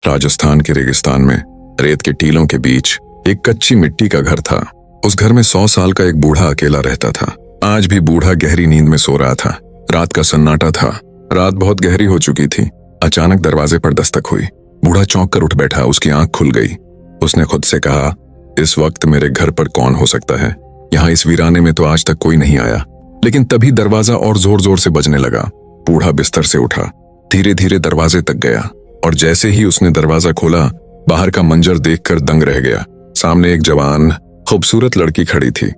राजस्थान के रेगिस्तान में रेत के टीलों के बीच एक कच्ची मिट्टी का घर था। उस घर में 100 साल का एक बूढ़ा अकेला रहता था। आज भी बूढ़ा गहरी नींद में सो रहा था। रात का सन्नाटा था। रात बहुत गहरी हो चुकी थी। अचानक दरवाजे पर दस्तक हुई। बूढ़ा चौंक कर उठ बैठा। उसकी आंख खुल गई। उसने खुद से कहा, इस वक्त मेरे घर पर कौन हो सकता है? यहाँ इस वीराने में तो आज तक कोई नहीं आया। लेकिन तभी दरवाजा और जोर जोर से बजने लगा। बूढ़ा बिस्तर से उठा, धीरे धीरे दरवाजे तक गया और जैसे ही उसने दरवाजा खोला, बाहर का मंजर देखकर दंग रह गया। सामने एक जवान खूबसूरत लड़की खड़ी थी।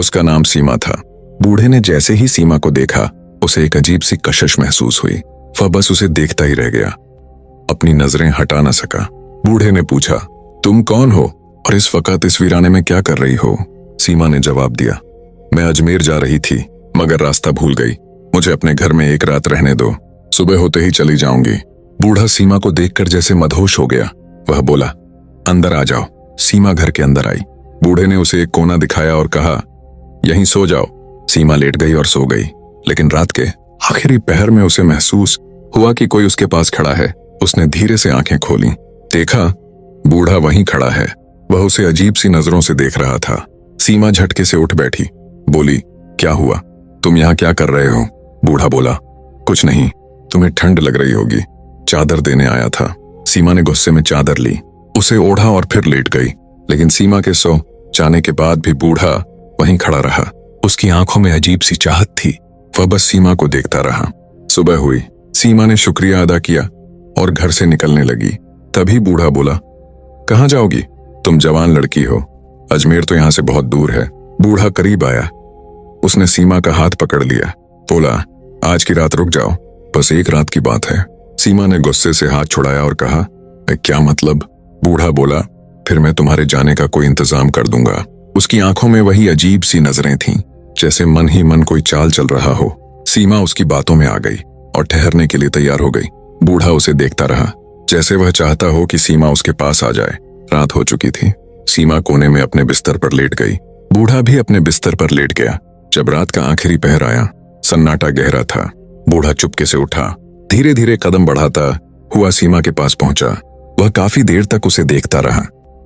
उसका नाम सीमा था। बूढ़े ने जैसे ही सीमा को देखा, उसे एक अजीब सी कशिश महसूस हुई। वह बस उसे देखता ही रह गया, अपनी नजरें हटा न सका। बूढ़े ने पूछा, तुम कौन हो और इस वक्त इस वीराने में क्या कर रही हो? सीमा ने जवाब दिया, मैं अजमेर जा रही थी मगर रास्ता भूल गई। मुझे अपने घर में एक रात रहने दो, सुबह होते ही चली जाऊंगी। बूढ़ा सीमा को देखकर जैसे मदहोश हो गया। वह बोला, अंदर आ जाओ। सीमा घर के अंदर आई। बूढ़े ने उसे एक कोना दिखाया और कहा, यहीं सो जाओ। सीमा लेट गई और सो गई। लेकिन रात के आखिरी पहर में उसे महसूस हुआ कि कोई उसके पास खड़ा है। उसने धीरे से आंखें खोली। देखा, बूढ़ा वहीं खड़ा है। वह उसे अजीब सी नजरों से देख रहा था। सीमा झटके से उठ बैठी, बोली, क्या हुआ? तुम यहाँ क्या कर रहे हो? बूढ़ा बोला, कुछ नहीं, तुम्हें ठंड लग रही होगी, चादर देने आया था। सीमा ने गुस्से में चादर ली, उसे ओढ़ा और फिर लेट गई। लेकिन सीमा के सो जाने के बाद भी बूढ़ा वहीं खड़ा रहा। उसकी आंखों में अजीब सी चाहत थी। वह बस सीमा को देखता रहा। सुबह हुई। सीमा ने शुक्रिया अदा किया और घर से निकलने लगी। तभी बूढ़ा बोला, कहाँ जाओगी? तुम जवान लड़की हो, अजमेर तो यहाँ से बहुत दूर है। बूढ़ा करीब आया। उसने सीमा का हाथ पकड़ लिया, बोला, आज की रात रुक जाओ, बस एक रात की बात है। सीमा ने गुस्से से हाथ छुड़ाया और कहा, क्या मतलब? बूढ़ा बोला, फिर मैं तुम्हारे जाने का कोई इंतजाम कर दूंगा। उसकी आंखों में वही अजीब सी नजरें थीं, जैसे मन ही मन कोई चाल चल रहा हो। सीमा उसकी बातों में आ गई और ठहरने के लिए तैयार हो गई। बूढ़ा उसे देखता रहा, जैसे वह चाहता हो कि सीमा उसके पास आ जाए। रात हो चुकी थी। सीमा कोने में अपने बिस्तर पर लेट गई। बूढ़ा भी अपने बिस्तर पर लेट गया। जब रात का आखिरी पहर आया, सन्नाटा गहरा था। बूढ़ा चुपके से उठा, धीरे धीरे कदम बढ़ाता हुआ सीमा के पास पहुंचा। वह काफी देर तक उसे देखता रहा,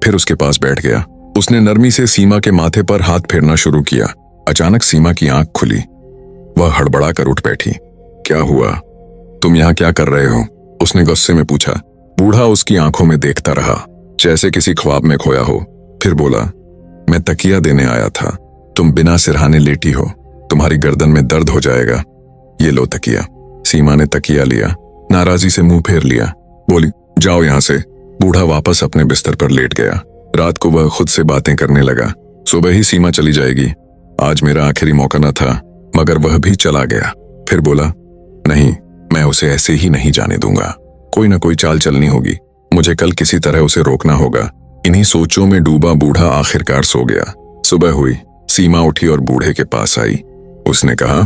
फिर उसके पास बैठ गया। उसने नरमी से सीमा के माथे पर हाथ फेरना शुरू किया। अचानक सीमा की आंख खुली। वह हड़बड़ा कर उठ बैठी। क्या हुआ? तुम यहाँ क्या कर रहे हो? उसने गुस्से में पूछा। बूढ़ा उसकी आंखों में देखता रहा, जैसे किसी ख्वाब में खोया हो। फिर बोला, मैं तकिया देने आया था। तुम बिना सिरहाने लेटी हो, तुम्हारी गर्दन में दर्द हो जाएगा। ये लो तकिया। सीमा ने तकिया लिया, नाराजी से मुंह फेर लिया, बोली, जाओ यहाँ से। बूढ़ा वापस अपने बिस्तर पर लेट गया। रात को वह खुद से बातें करने लगा। सुबह ही सीमा चली जाएगी, आज मेरा आखिरी मौका न था। मगर वह भी चला गया। फिर बोला, नहीं, मैं उसे ऐसे ही नहीं जाने दूंगा। कोई ना कोई चाल चलनी होगी। मुझे कल किसी तरह उसे रोकना होगा। इन्हीं सोचों में डूबा बूढ़ा आखिरकार सो गया। सुबह हुई। सीमा उठी और बूढ़े के पास आई। उसने कहा,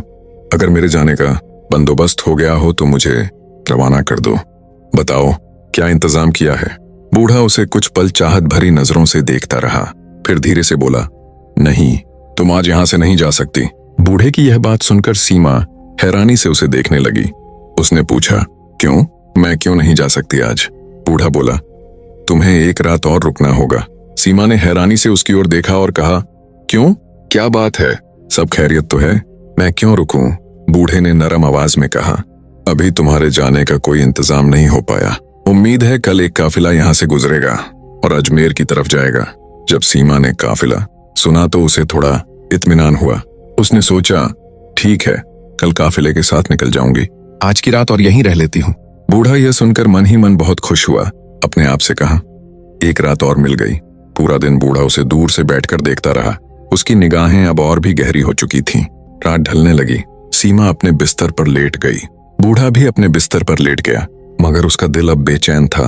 अगर मेरे जाने का बंदोबस्त हो गया हो तो मुझे रवाना कर दो। बताओ, क्या इंतजाम किया है? बूढ़ा उसे कुछ पल चाहत भरी नजरों से देखता रहा, फिर धीरे से बोला, नहीं, तुम आज यहां से नहीं जा सकती। बूढ़े की यह बात सुनकर सीमा हैरानी से उसे देखने लगी। उसने पूछा, क्यों? मैं क्यों नहीं जा सकती आज? बूढ़ा बोला, तुम्हें एक रात और रुकना होगा। सीमा ने हैरानी से उसकी ओर देखा और कहा, क्यों? क्या बात है? सब खैरियत तो है? मैं क्यों रुकूं? बूढ़े ने नरम आवाज में कहा, अभी तुम्हारे जाने का कोई इंतजाम नहीं हो पाया। उम्मीद है कल एक काफिला यहाँ से गुजरेगा और अजमेर की तरफ जाएगा। जब सीमा ने काफिला सुना तो उसे थोड़ा इत्मीनान हुआ। उसने सोचा, ठीक है, कल काफिले के साथ निकल जाऊंगी। आज की रात और यहीं रह लेती हूँ। बूढ़ा यह सुनकर मन ही मन बहुत खुश हुआ। अपने आप से कहा, एक रात और मिल गई। पूरा दिन बूढ़ा उसे दूर से बैठकर देखता रहा। उसकी निगाहें अब और भी गहरी हो चुकी थीं। रात ढलने लगी। सीमा अपने बिस्तर पर लेट गई। बूढ़ा भी अपने बिस्तर पर लेट गया, मगर उसका दिल अब बेचैन था।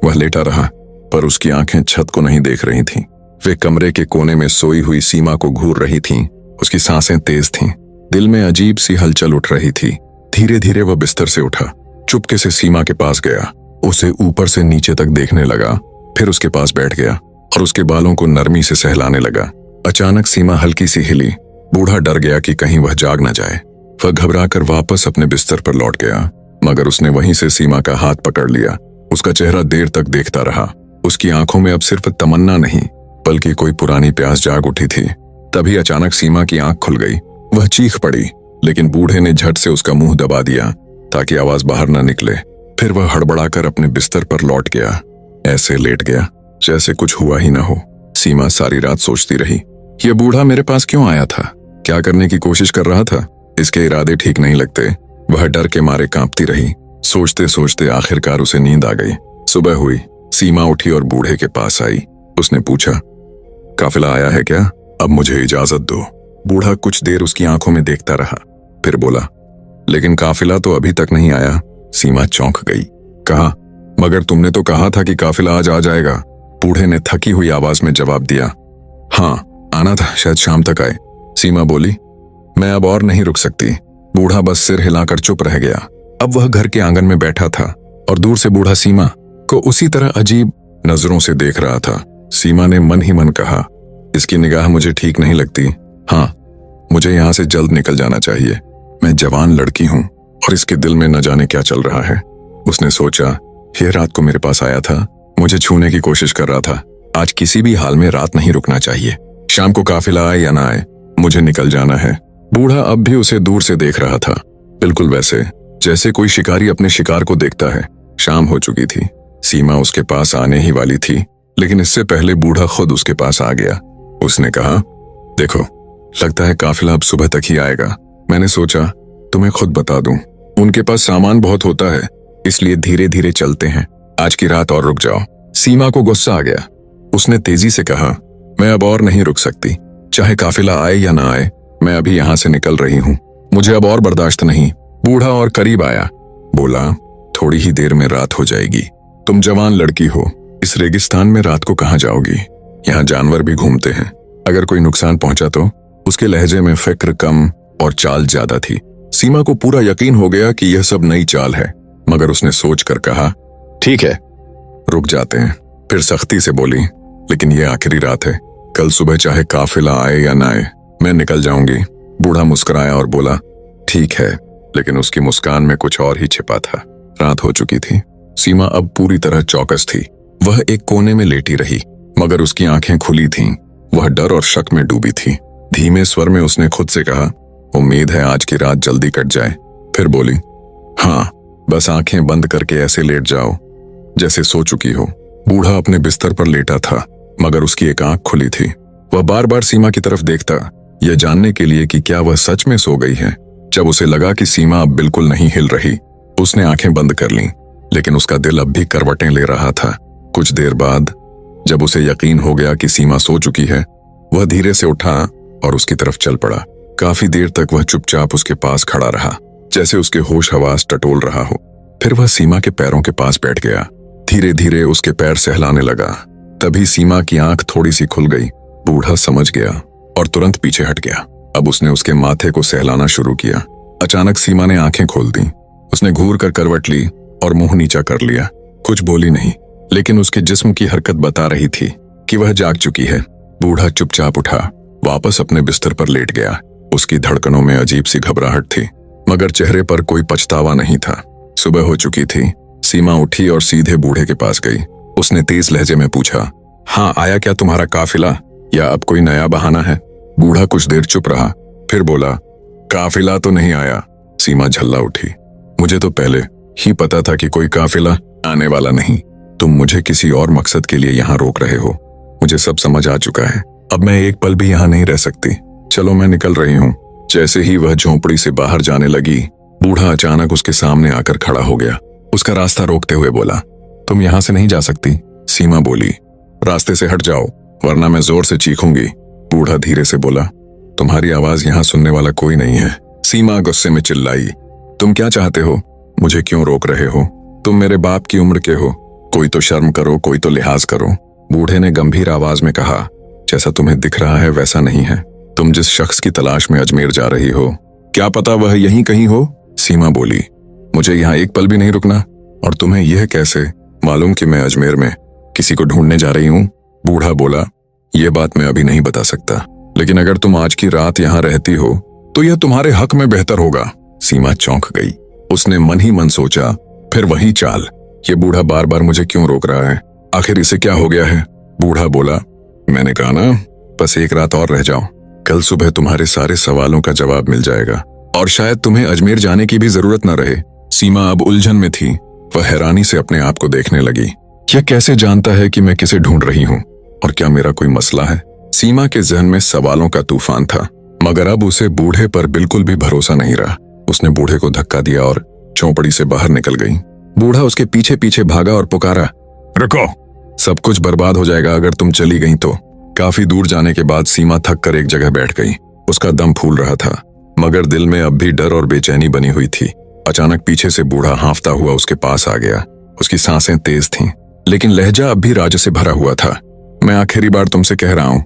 वह लेटा रहा, पर उसकी आंखें छत को नहीं देख रही थीं। वे कमरे के कोने में सोई हुई सीमा को घूर रही थीं। उसकी सांसें तेज थीं। दिल में अजीब सी हलचल उठ रही थी। धीरे धीरे वह बिस्तर से उठा, चुपके से सीमा के पास गया, उसे ऊपर से नीचे तक देखने लगा, फिर उसके पास बैठ गया और उसके बालों को नरमी से सहलाने लगा। अचानक सीमा हल्की सी हिली। बूढ़ा डर गया कि कहीं वह जाग न जाए। वह घबराकर वापस अपने बिस्तर पर लौट गया, मगर उसने वहीं से सीमा का हाथ पकड़ लिया उसका चेहरा देर तक देखता रहा। उसकी आंखों में अब सिर्फ तमन्ना नहीं बल्कि कोई पुरानी प्यास जाग उठी थी। तभी अचानक सीमा की आंख खुल गई। वह चीख पड़ी, लेकिन बूढ़े ने झट से उसका मुंह दबा दिया ताकि आवाज बाहर न निकले। फिर वह हड़बड़ाकर अपने बिस्तर पर लौट गया, ऐसे लेट गया जैसे कुछ हुआ ही न हो। सीमा सारी रात सोचती रही, यह बूढ़ा मेरे पास क्यों आया था? क्या करने की कोशिश कर रहा था? इसके इरादे ठीक नहीं लगते। वह डर के मारे कांपती रही। सोचते सोचते आखिरकार उसे नींद आ गई। सुबह हुई, सीमा उठी और बूढ़े के पास आई। उसने पूछा, काफिला आया है क्या? अब मुझे इजाजत दो। बूढ़ा कुछ देर उसकी आंखों में देखता रहा, फिर बोला, लेकिन काफिला तो अभी तक नहीं आया। सीमा चौंक गई। कहा, मगर तुमने तो कहा था कि काफिला आज आ जाएगा। बूढ़े ने थकी हुई आवाज में जवाब दिया, हाँ आना था, शायद शाम तक आए। सीमा बोली, मैं अब और नहीं रुक सकती। बूढ़ा बस सिर हिलाकर चुप रह गया। अब वह घर के आंगन में बैठा था और दूर से बूढ़ा सीमा को उसी तरह अजीब नजरों से देख रहा था। सीमा ने मन ही मन कहा, इसकी निगाह मुझे ठीक नहीं लगती। हाँ, मुझे यहां से जल्द निकल जाना चाहिए। मैं जवान लड़की हूं और इसके दिल में न जाने क्या चल रहा है। उसने सोचा, यह रात को मेरे पास आया था, मुझे छूने की कोशिश कर रहा था। आज किसी भी हाल में रात नहीं रुकना चाहिए। शाम को काफिला आए या ना आए, मुझे निकल जाना है। बूढ़ा अब भी उसे दूर से देख रहा था, बिल्कुल वैसे जैसे कोई शिकारी अपने शिकार को देखता है। शाम हो चुकी थी। सीमा उसके पास आने ही वाली थी, लेकिन इससे पहले बूढ़ा खुद उसके पास आ गया। उसने कहा, देखो, लगता है काफिला अब सुबह तक ही आएगा। मैंने सोचा तुम्हें खुद बता दूं। उनके पास सामान बहुत होता है, इसलिए धीरे धीरे चलते हैं। आज की रात और रुक जाओ। सीमा को गुस्सा आ गया। उसने तेजी से कहा, मैं अब और नहीं रुक सकती। चाहे काफिला आए या ना आए, मैं अभी यहां से निकल रही हूं। मुझे अब और बर्दाश्त नहीं। बूढ़ा और करीब आया, बोला, थोड़ी ही देर में रात हो जाएगी। तुम जवान लड़की हो, इस रेगिस्तान में रात को कहां जाओगी? यहाँ जानवर भी घूमते हैं, अगर कोई नुकसान पहुंचा तो? उसके लहजे में फिक्र कम और चाल ज्यादा थी। सीमा को पूरा यकीन हो गया कि यह सब नई चाल है, मगर उसने सोच कर कहा, ठीक है, रुक जाते हैं। फिर सख्ती से बोली, लेकिन यह आखिरी रात है। कल सुबह चाहे काफिला आए या ना आए, मैं निकल जाऊंगी। बूढ़ा मुस्कुराया और बोला, ठीक है, लेकिन उसकी मुस्कान में कुछ और ही छिपा था। रात हो चुकी थी। सीमा अब पूरी तरह चौकस थी। वह एक कोने में लेटी रही, मगर उसकी आंखें खुली थीं। वह डर और शक में डूबी थी। धीमे स्वर में उसने खुद से कहा, उम्मीद है आज की रात जल्दी कट जाए। फिर बोली, हाँ, बस आंखें बंद करके ऐसे लेट जाओ जैसे सो चुकी हो। बूढ़ा अपने बिस्तर पर लेटा था, मगर उसकी एक आंख खुली थी। वह बार बार सीमा की तरफ देखता, यह जानने के लिए कि क्या वह सच में सो गई है। जब उसे लगा कि सीमा अब बिल्कुल नहीं हिल रही, उसने आंखें बंद कर लीं, लेकिन उसका दिल अब भी करवटें ले रहा था। कुछ देर बाद जब उसे यकीन हो गया कि सीमा सो चुकी है, वह धीरे से उठा और उसकी तरफ चल पड़ा। काफी देर तक वह चुपचाप उसके पास खड़ा रहा, जैसे उसके होश हवास टटोल रहा हो। फिर वह सीमा के पैरों के पास बैठ गया। धीरे धीरे उसके पैर सहलाने लगा। तभी सीमा की आंख थोड़ी सी खुल गई। बूढ़ा समझ गया और तुरंत पीछे हट गया। अब उसने उसके माथे को सहलाना शुरू किया। अचानक सीमा ने आंखें खोल दी। उसने घूर कर करवट ली और मुंह नीचा कर लिया। कुछ बोली नहीं, लेकिन उसके जिस्म की हरकत बता रही थी कि वह जाग चुकी है। बूढ़ा चुपचाप उठा, वापस अपने बिस्तर पर लेट गया। उसकी धड़कनों में अजीब सी घबराहट थी, मगर चेहरे पर कोई पछतावा नहीं था। सुबह हो चुकी थी। सीमा उठी और सीधे बूढ़े के पास गई। उसने तेज लहजे में पूछा, हाँ, आया क्या तुम्हारा काफिला, या अब कोई नया बहाना है? बूढ़ा कुछ देर चुप रहा, फिर बोला, काफिला तो नहीं आया। सीमा झल्ला उठी। मुझे तो पहले ही पता था कि कोई काफिला आने वाला नहीं। तुम मुझे किसी और मकसद के लिए यहाँ रोक रहे हो। मुझे सब समझ आ चुका है। अब मैं एक पल भी यहाँ नहीं रह सकती। चलो, मैं निकल रही हूँ। जैसे ही वह झोंपड़ी से बाहर जाने लगी, बूढ़ा अचानक उसके सामने आकर खड़ा हो गया। उसका रास्ता रोकते हुए बोला, तुम यहाँ से नहीं जा सकती। सीमा बोली, रास्ते से हट जाओ, वरना मैं जोर से चीखूंगी। बूढ़ा धीरे से बोला, तुम्हारी आवाज यहाँ सुनने वाला कोई नहीं है। सीमा गुस्से में चिल्लाई, तुम क्या चाहते हो? मुझे क्यों रोक रहे हो? तुम मेरे बाप की उम्र के हो। कोई तो शर्म करो, कोई तो लिहाज करो। बूढ़े ने गंभीर आवाज में कहा, जैसा तुम्हें दिख रहा है वैसा नहीं है। तुम जिस शख्स की तलाश में अजमेर जा रही हो, क्या पता वह यहीं कहीं हो? सीमा बोली, मुझे यहाँ एक पल भी नहीं रुकना। और तुम्हें यह कैसे मालूम कि मैं अजमेर में किसी को ढूंढने जा रही हूँ? बूढ़ा बोला, यह बात मैं अभी नहीं बता सकता, लेकिन अगर तुम आज की रात यहाँ रहती हो तो यह तुम्हारे हक में बेहतर होगा। सीमा चौंक गई। उसने मन ही मन सोचा, फिर वही चाल। ये बूढ़ा बार बार मुझे क्यों रोक रहा है? आखिर इसे क्या हो गया है? बूढ़ा बोला, मैंने कहा ना, बस एक रात और रह जाओ, कल सुबह तुम्हारे सारे सवालों का जवाब मिल जाएगा और शायद तुम्हें अजमेर जाने की भी जरूरत न रहे। सीमा अब उलझन में थी। वह हैरानी से अपने आप को देखने लगी। यह कैसे जानता है कि मैं किसे ढूंढ रही हूँ और क्या मेरा कोई मसला है? सीमा के जहन में सवालों का तूफान था, मगर अब उसे बूढ़े पर बिल्कुल भी भरोसा नहीं रहा। उसने बूढ़े को धक्का दिया और चौपड़ी से बाहर निकल गई। बूढ़ा उसके पीछे पीछे भागा और पुकारा, रुको, सब कुछ बर्बाद हो जाएगा अगर तुम चली गई तो। काफी दूर जाने के बाद सीमा थक कर एक जगह बैठ गई। उसका दम फूल रहा था, मगर दिल में अब भी डर और बेचैनी बनी हुई थी। अचानक पीछे से बूढ़ा हांफता हुआ उसके पास आ गया। उसकी सांसें तेज थीं, लेकिन लहजा अब भी राज से भरा हुआ था। मैं आखिरी बार तुमसे कह रहा हूं,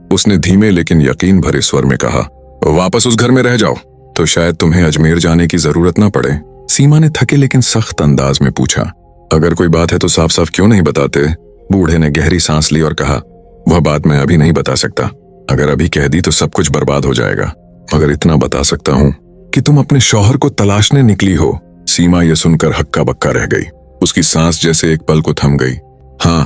उसने धीमे लेकिन यकीन भरे स्वर में कहा। वापस उस घर में रह जाओ तो शायद तुम्हें अजमेर जाने की जरूरत न पड़े। सीमा ने थके लेकिन सख्त अंदाज में पूछा, अगर कोई बात है तो साफ साफ क्यों नहीं बताते? बूढ़े ने गहरी सांस ली और कहा, वह बात मैं अभी नहीं बता सकता। अगर अभी कह दी तो सब कुछ बर्बाद हो जाएगा, मगर इतना बता सकता हूं कि तुम अपने शौहर को तलाशने निकली हो। सीमा यह सुनकर हक्का बक्का रह गई। उसकी सांस जैसे एक पल को थम गई। हाँ,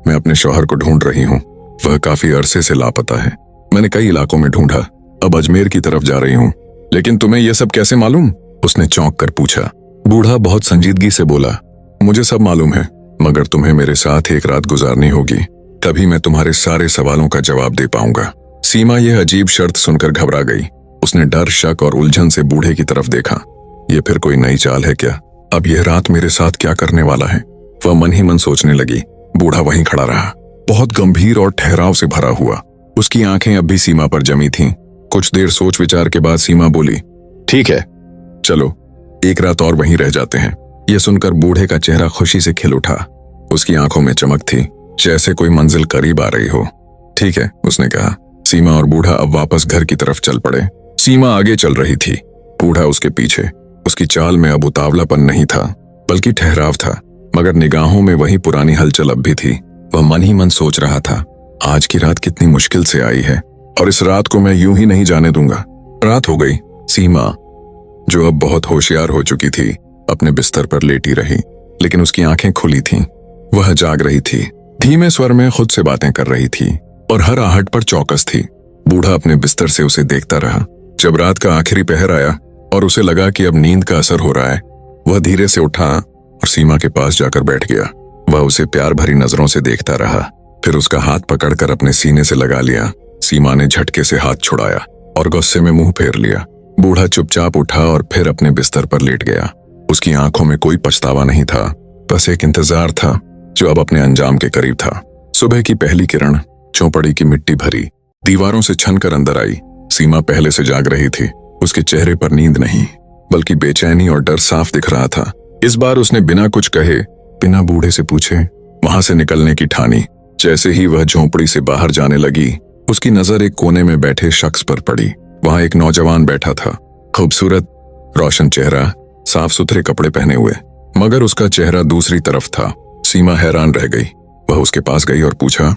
मैं अपने शौहर को ढूंढ रही हूँ। वह काफी अरसे से लापता है। मैंने कई इलाकों में ढूंढा, अब अजमेर की तरफ जा रही हूँ। लेकिन तुम्हें यह सब कैसे मालूम? उसने चौंक कर पूछा। बूढ़ा बहुत संजीदगी से बोला, मुझे सब मालूम है, मगर तुम्हें मेरे साथ एक रात गुजारनी होगी, तभी मैं तुम्हारे सारे सवालों का जवाब दे पाऊंगा। सीमा यह अजीब शर्त सुनकर घबरा गई। उसने डर, शक और उलझन से बूढ़े की तरफ देखा। यह फिर कोई नई चाल है क्या? अब यह रात मेरे साथ क्या करने वाला है? वह मन ही मन सोचने लगी। बूढ़ा वहीं खड़ा रहा, बहुत गंभीर और ठहराव से भरा हुआ। उसकी आंखें अब भी सीमा पर जमी थीं। कुछ देर सोच विचार के बाद सीमा बोली, ठीक है, चलो एक रात और वहीं रह जाते हैं। यह सुनकर बूढ़े का चेहरा खुशी से खिल उठा। उसकी आंखों में चमक थी, जैसे कोई मंजिल करीब आ रही हो। ठीक है, उसने कहा। सीमा और बूढ़ा अब वापस घर की तरफ चल पड़े। सीमा आगे चल रही थी, बूढ़ा उसके पीछे। उसकी चाल में अब उतावलापन नहीं था, बल्कि ठहराव था, मगर निगाहों में वही पुरानी हलचल अब भी थी। वह मन ही मन सोच रहा था, आज की रात कितनी मुश्किल से आई है और इस रात को मैं यूं ही नहीं जाने दूंगा। रात हो गई। सीमा, जो अब बहुत होशियार हो चुकी थी, अपने बिस्तर पर लेटी रही, लेकिन उसकी आंखें खुली थीं। वह जाग रही थी, धीमे स्वर में खुद से बातें कर रही थी और हर आहट पर चौकस थी। बूढ़ा अपने बिस्तर से उसे देखता रहा। जब रात का आखिरी पहर आया और उसे लगा कि अब नींद का असर हो रहा है, वह धीरे से उठा और सीमा के पास जाकर बैठ गया। वह उसे प्यार भरी नजरों से देखता रहा, फिर उसका हाथ पकड़कर अपने सीने से लगा लिया। सीमा ने झटके से हाथ छुड़ाया और गुस्से में मुंह फेर लिया। बूढ़ा चुपचाप उठा और फिर अपने बिस्तर पर लेट गया। उसकी आंखों में कोई पछतावा नहीं था, बस एक इंतजार था जो अब अपने अंजाम के करीब था। सुबह की पहली किरण चौपड़ी की मिट्टी भरी दीवारों से छनकर अंदर आई। सीमा पहले से जाग रही थी। उसके चेहरे पर नींद नहीं, बल्कि बेचैनी और डर साफ दिख रहा था। इस बार उसने बिना कुछ कहे, बिना बूढ़े से पूछे, वहां से निकलने की ठानी। जैसे ही वह झोंपड़ी से बाहर जाने लगी, उसकी नजर एक कोने में बैठे शख्स पर पड़ी। वहां एक नौजवान बैठा था, खूबसूरत, रोशन चेहरा, साफ सुथरे कपड़े पहने हुए, मगर उसका चेहरा दूसरी तरफ था। सीमा हैरान रह गई। वह उसके पास गई और पूछा,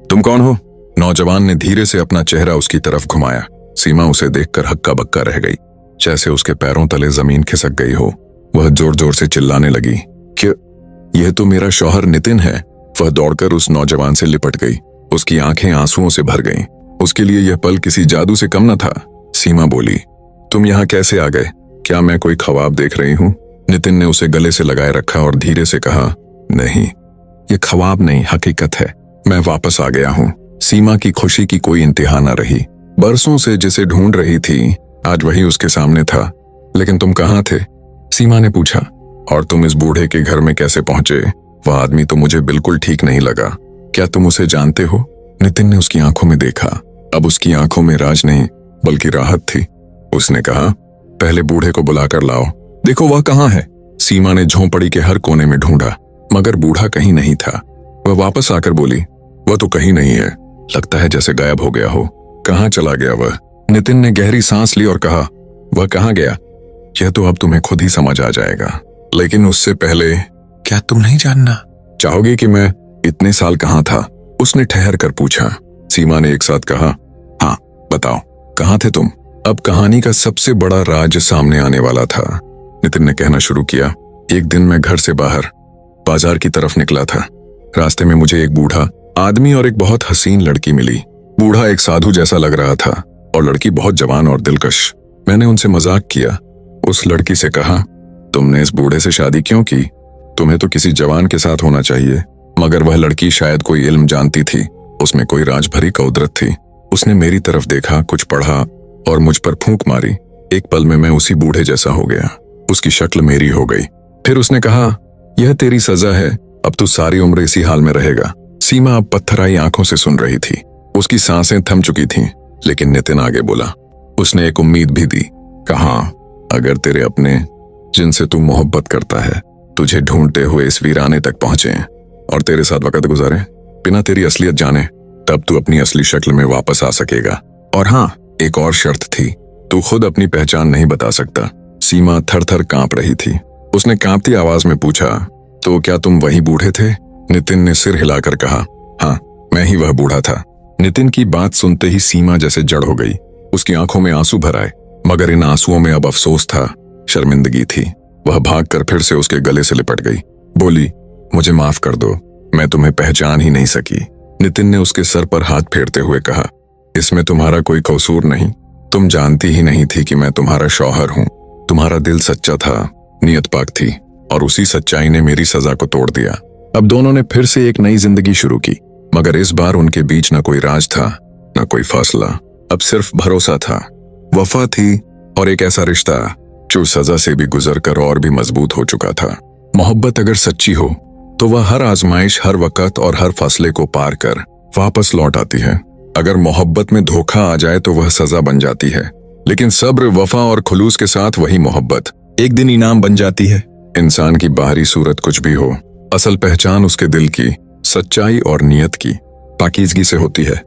तुम कौन हो? नौजवान ने धीरे से अपना चेहरा उसकी तरफ घुमाया। सीमा उसे देखकर हक्का बक्का रह गई, जैसे उसके पैरों तले जमीन खिसक गई हो। वह जोर जोर से चिल्लाने लगी, क्या यह तो मेरा शौहर नितिन है। वह दौड़कर उस नौजवान से लिपट गई। उसकी आंखें आंसुओं से भर गईं। उसके लिए यह पल किसी जादू से कम न था। सीमा बोली, तुम यहाँ कैसे आ गए? क्या मैं कोई ख्वाब देख रही हूँ? नितिन ने उसे गले से लगाए रखा और धीरे से कहा, नहीं, ये ख्वाब नहीं, हकीकत है। मैं वापस आ गया हूँ। सीमा की खुशी की कोई इंतहा न रही। बरसों से जिसे ढूंढ रही थी, आज वही उसके सामने था। लेकिन तुम कहाँ थे? सीमा ने पूछा। और तुम इस बूढ़े के घर में कैसे पहुंचे? वह आदमी तो मुझे बिल्कुल ठीक नहीं लगा। क्या तुम उसे जानते हो? नितिन ने उसकी आंखों में देखा। अब उसकी आंखों में राज नहीं, बल्कि राहत थी। उसने कहा, पहले बूढ़े को बुलाकर लाओ, देखो वह कहाँ है। सीमा ने झोंपड़ी के हर कोने में ढूंढा, मगर बूढ़ा कहीं नहीं था। वह वापस आकर बोली, वह तो कहीं नहीं है, लगता है जैसे गायब हो गया हो। कहाँ चला गया वह? नितिन ने गहरी सांस ली और कहा, वह कहाँ गया यह तो अब तुम्हें खुद ही समझ आ जाएगा, लेकिन उससे पहले क्या तुम नहीं जानना चाहोगे कि मैं इतने साल कहाँ था? उसने ठहर कर पूछा। सीमा ने एक साथ कहा, हाँ बताओ, कहाँ थे तुम? अब कहानी का सबसे बड़ा राज सामने आने वाला था। नितिन ने कहना शुरू किया, एक दिन मैं घर से बाहर बाजार की तरफ निकला था। रास्ते में मुझे एक बूढ़ा आदमी और एक बहुत हसीन लड़की मिली। बूढ़ा एक साधु जैसा लग रहा था और लड़की बहुत जवान और दिलकश। मैंने उनसे मजाक किया। उस लड़की से कहा, तुमने इस बूढ़े से शादी क्यों की? तुम्हें तो किसी जवान के साथ होना चाहिए। मगर वह लड़की शायद कोई इल्म जानती थी, उसमें कोई राज भरी कुदरत थी। उसने मेरी तरफ देखा, कुछ पढ़ा और मुझ पर फूंक मारी। एक पल में मैं उसी बूढ़े जैसा हो गया। उसकी शक्ल मेरी हो गई। फिर उसने कहा, यह तेरी सजा है, अब तू सारी उम्र इसी हाल में रहेगा। सीमा अब पत्थराई आंखों से सुन रही थी। उसकी सांसें थम चुकी थीं, लेकिन नितिन आगे बोला। उसने एक उम्मीद भी दी। कहा, अगर तेरे अपने जिनसे तू मोहब्बत करता है तुझे ढूंढते हुए इस वीराने तक पहुंचे और तेरे साथ वक्त गुजारे बिना तेरी असलियत जाने, तब तू अपनी असली शक्ल में वापस आ सकेगा। और हाँ, एक और शर्त थी, तू खुद अपनी पहचान नहीं बता सकता। सीमा थर थर कांप रही थी। उसने कांपती आवाज में पूछा, तो क्या तुम वही बूढ़े थे? नितिन ने सिर हिलाकर कहा, हाँ, मैं ही वह बूढ़ा था। नितिन की बात सुनते ही सीमा जैसे जड़ हो गई। उसकी आंखों में आंसू भर आए, मगर इन आंसुओं में अब अफसोस था, शर्मिंदगी थी। वह भागकर फिर से उसके गले से लिपट गई। बोली, मुझे माफ कर दो, मैं तुम्हें पहचान ही नहीं सकी। नितिन ने उसके सर पर हाथ फेरते हुए कहा, इसमें तुम्हारा कोई कसूर नहीं। तुम जानती ही नहीं थी कि मैं तुम्हारा शौहर हूं। तुम्हारा दिल सच्चा था, नियत पाक थी, और उसी सच्चाई ने मेरी सजा को तोड़ दिया। अब दोनों ने फिर से एक नई जिंदगी शुरू की, मगर इस बार उनके बीच न कोई राज था, न कोई फासला। अब सिर्फ भरोसा था, वफा थी और एक ऐसा रिश्ता जो सजा से भी गुजरकर और भी मजबूत हो चुका था। मोहब्बत अगर सच्ची हो तो वह हर आजमाइश, हर वक्त और हर फासले को पार कर वापस लौट आती है। अगर मोहब्बत में धोखा आ जाए तो वह सजा बन जाती है, लेकिन सब्र, वफा और खुलूस के साथ वही मोहब्बत एक दिन इनाम बन जाती है। इंसान की बाहरी सूरत कुछ भी हो, असल पहचान उसके दिल की सच्चाई और नियत की पाकीज़गी से होती है।